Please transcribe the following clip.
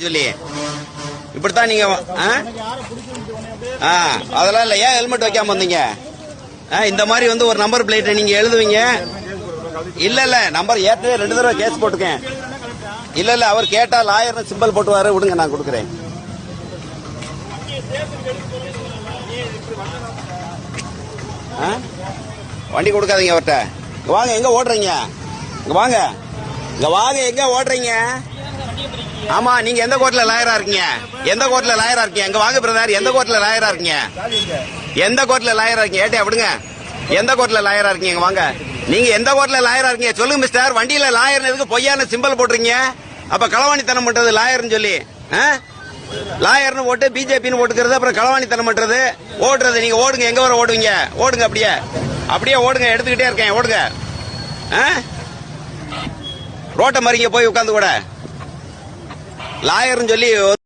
சொல்லி இப்படித்தான் நீங்க அதெல்லாம் இல்ல. ஏன் ஹெல்மெட் வைக்காம வந்தீங்க? இந்த மாதிரி வந்து ஒரு நம்பர் பிளேட் நீங்க எழுதுவீங்க. இல்ல இல்ல நம்பர் ஏற்கனவே 2 தடவை கேஸ் போட்டுக்கேன். இல்ல இல்ல அவர் கேட்டா லாயர் சிம்பிள் போட்டுவாரு. விடுங்க நான் கொடுக்குறேன். வண்டி கொடுக்காதீங்க அவர்கிட்ட. வாங்க, எங்க ஓடுறீங்க? இங்க வாங்க, இங்க வாங்க, எங்க ஓடுறீங்க? ஆமா, நீங்க எந்த கோர்ட்ல லாயரா இருக்கீங்க? எந்த கோர்ட்ல லாயரா இருக்கீங்க? எங்க வாங்க பிரதர், எந்த கோர்ட்ல லாயரா இருக்கீங்க? எந்த கோர்ட்ல லாயரா இருக்கீங்க? ஏட்டே விடுங்க. எந்த கோர்ட்ல லாயரா இருக்கீங்க? வாங்க, நீங்க எந்த கோர்ட்ல லாயரா இருக்கீங்க சொல்லுங்க மிஸ்டர். வண்டியில லாயர் எதுக்கு பொய்யான சிம்பிள் போட்டுறீங்க? அப்ப களவாணித்தனம் பண்றது லாயர்னு சொல்லி லாயர்னு போட்டு பிஜேபின்னு போட்டுக்கிறது, அப்புறம் களவாணித்தனம் பண்றது, ஓடுறது. நீங்க ஓடுங்க, எங்க வர ஓடுவீங்க? ஓடுங்க, அப்படியே அப்படியே ஓடுங்க. எடுத்துக்கிட்டே இருக்கேன், ஓடுங்க. ரோட்டை மறிங்க போய் உட்காந்து கூட லாயர்னு சொல்லி